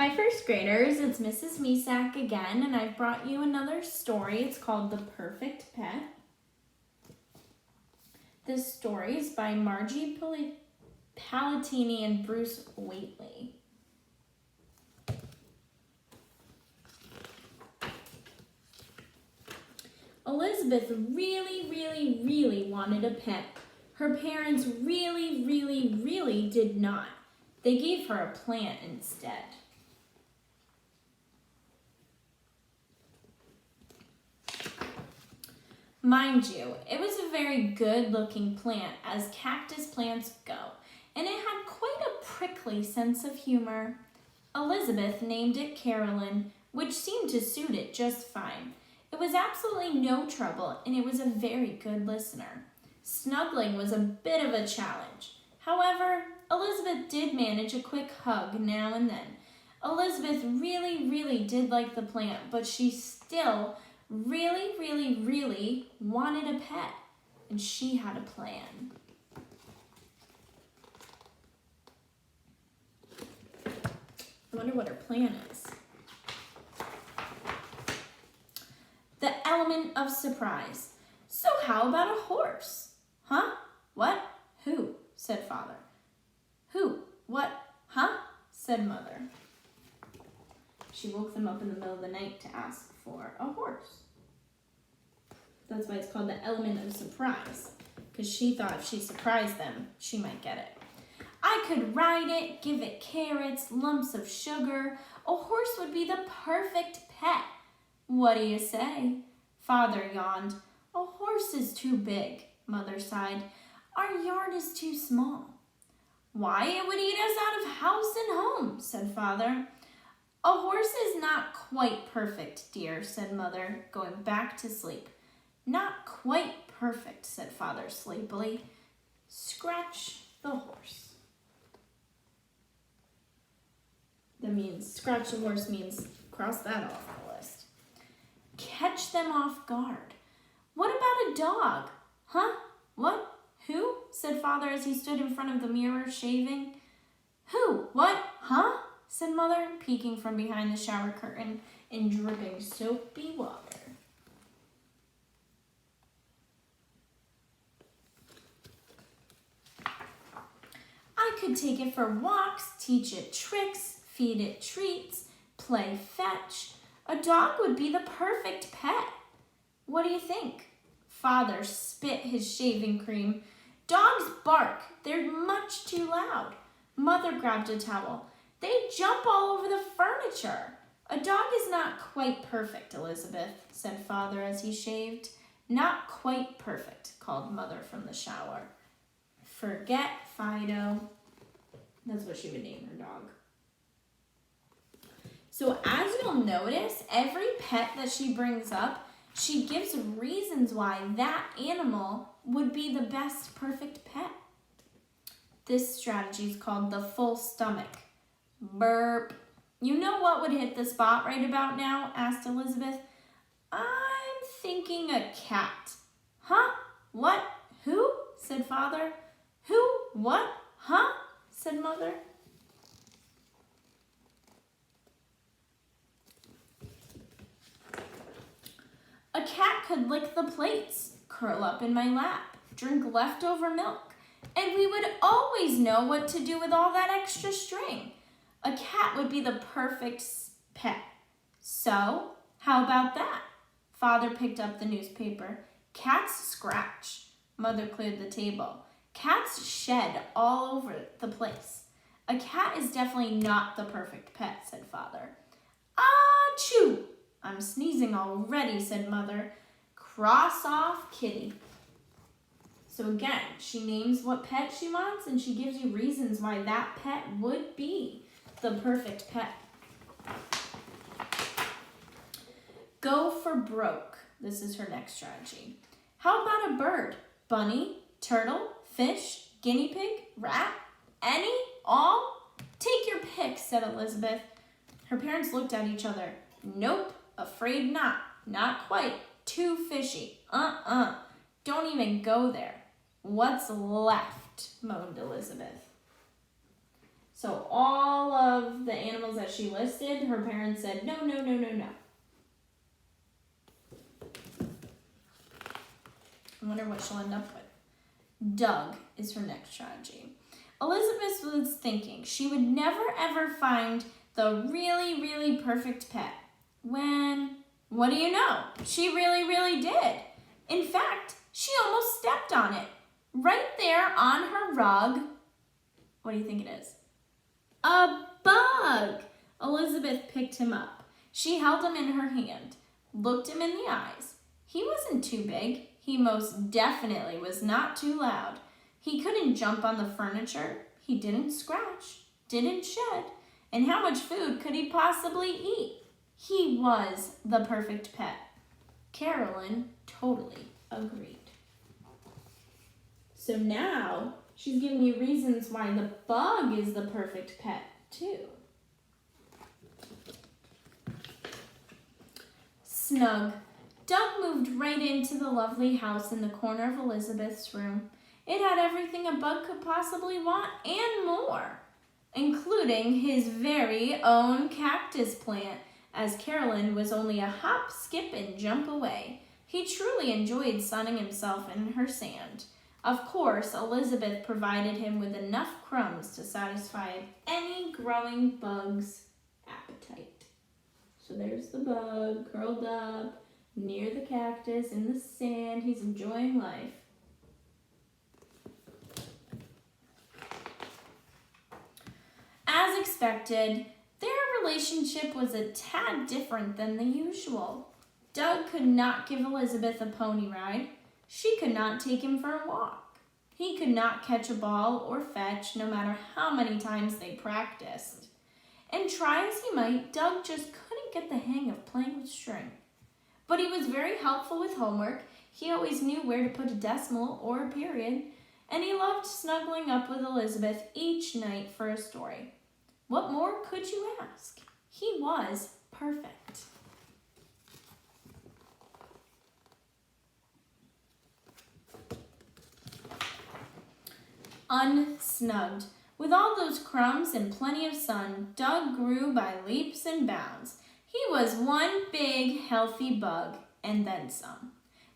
Hi first graders, it's Mrs. Misak again, and I've brought you another story. It's called The Perfect Pet. This story is by Margie Palatini and Bruce Waitley. Elizabeth really wanted a pet. Her parents really did not. They gave her a plant instead. Mind you, it was a very good-looking plant, as cactus plants go, and it had quite a prickly sense of humor. Elizabeth named it Carolyn, which seemed to suit it just fine. It was absolutely no trouble, and it was a very good listener. Snuggling was a bit of a challenge. However, Elizabeth did manage a quick hug now and then. Elizabeth really did like the plant, but she still really wanted a pet, and she had a plan. I wonder what her plan is. The element of surprise. So how about a horse? Huh? What? Who? Said father. Who? What? Huh? Said mother. She woke them up in the middle of the night to ask for a horse. That's why it's called the element of surprise, because she thought if she surprised them, she might get it. I could ride it, give it carrots, lumps of sugar. A horse would be the perfect pet. What do you say? Father yawned. A horse is too big, Mother sighed. Our yard is too small. Why, it would eat us out of house and home, said Father. A horse is not quite perfect, dear, said Mother, going back to sleep. Not quite perfect, said Father sleepily. Scratch the horse. That means, scratch the horse means cross that off the list. Catch them off guard. What about a dog? Huh? What? Who? Said Father as he stood in front of the mirror shaving. Who? What? Huh? Said Mother, peeking from behind the shower curtain and dripping soapy water. I could take it for walks, teach it tricks, feed it treats, play fetch. A dog would be the perfect pet. What do you think? Father spit his shaving cream. Dogs bark. They're much too loud. Mother grabbed a towel. They jump all over the furniture. A dog is not quite perfect, Elizabeth, said Father as he shaved. Not quite perfect, called Mother from the shower. Forget Fido. That's what she would name her dog. So as you'll notice, every pet that she brings up, she gives reasons why that animal would be the best perfect pet. This strategy is called the full stomach. Burp. You know what would hit the spot right about now? Asked Elizabeth. I'm thinking a cat. Huh? What? Who? Said Father. Who? What? Huh? Said Mother. A cat could lick the plates, curl up in my lap, drink leftover milk, and we would always know what to do with all that extra string. A cat would be the perfect pet. So, how about that? Father picked up the newspaper. Cats scratch. Mother cleared the table. Cats shed all over the place. A cat is definitely not the perfect pet, said Father. Achoo! I'm sneezing already, said Mother. Cross off Kitty. So again, she names what pet she wants, and she gives you reasons why that pet would be the perfect pet. Go for broke. This is her next strategy. How about a bird? Bunny, turtle, fish, guinea pig, rat? Any? All? Take your pick, said Elizabeth. Her parents looked at each other. Nope, afraid not. Not quite. Too fishy. Don't even go there. What's left? Moaned Elizabeth. So all of the animals that she listed, her parents said, no, no, no, no, no. I wonder what she'll end up with. Doug is her next strategy. Elizabeth was thinking she would never ever find the really, really perfect pet. When, what do you know? She really, really did. In fact, she almost stepped on it. Right there on her rug. What do you think it is? A bug. Elizabeth picked him up. She held him in her hand, looked him in the eyes. He wasn't too big. He most definitely was not too loud. He couldn't jump on the furniture. He didn't scratch, didn't shed. And how much food could he possibly eat? He was the perfect pet. Carolyn totally agreed. So now she's giving you reasons why the bug is the perfect pet too. Snug. Doug moved right into the lovely house in the corner of Elizabeth's room. It had everything a bug could possibly want and more, including his very own cactus plant, as Carolyn was only a hop, skip, and jump away. He truly enjoyed sunning himself in her sand. Of course, Elizabeth provided him with enough crumbs to satisfy any growing bug's appetite. So there's the bug, curled up, near the cactus, in the sand. He's enjoying life. As expected, their relationship was a tad different than the usual. Doug could not give Elizabeth a pony ride. She could not take him for a walk. He could not catch a ball or fetch, no matter how many times they practiced. And try as he might, Doug just couldn't get the hang of playing with string. But he was very helpful with homework. He always knew where to put a decimal or a period, and he loved snuggling up with Elizabeth each night for a story. What more could you ask? He was perfect. Unsnugged. With all those crumbs and plenty of sun, Doug grew by leaps and bounds. He was one big, healthy bug, and then some.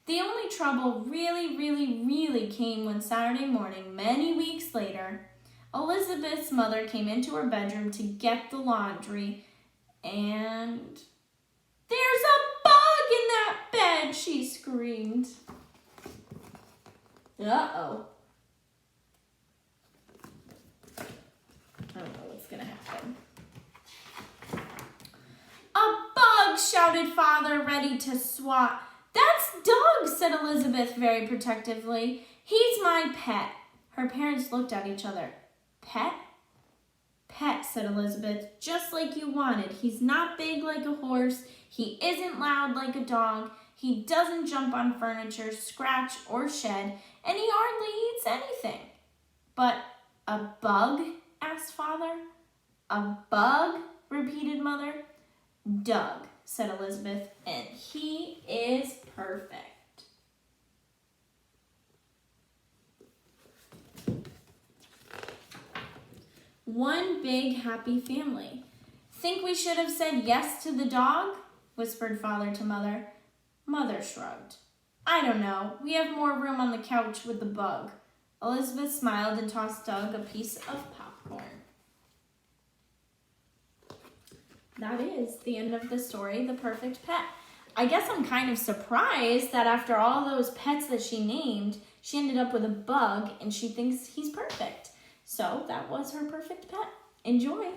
The only trouble really came one Saturday morning, many weeks later. Elizabeth's mother came into her bedroom to get the laundry, and there's a bug in that bed, she screamed. Uh-oh. I don't know what's gonna happen. A bug, shouted Father, ready to swat. That's Doug, said Elizabeth very protectively. He's my pet. Her parents looked at each other. Pet? Pet, said Elizabeth, just like you wanted. He's not big like a horse. He isn't loud like a dog. He doesn't jump on furniture, scratch, or shed, and he hardly eats anything. But a bug? Asked Father. A bug? Repeated Mother. Doug, said Elizabeth, and he is perfect. One big happy family. Think we should have said yes to the dog? Whispered Father to Mother. Mother shrugged. I don't know. We have more room on the couch with the bug. Elizabeth smiled and tossed Doug a piece of popcorn. That is the end of the story, The Perfect Pet. I guess I'm kind of surprised that after all those pets that she named, she ended up with a bug and she thinks he's perfect. So that was her perfect pet. Enjoy.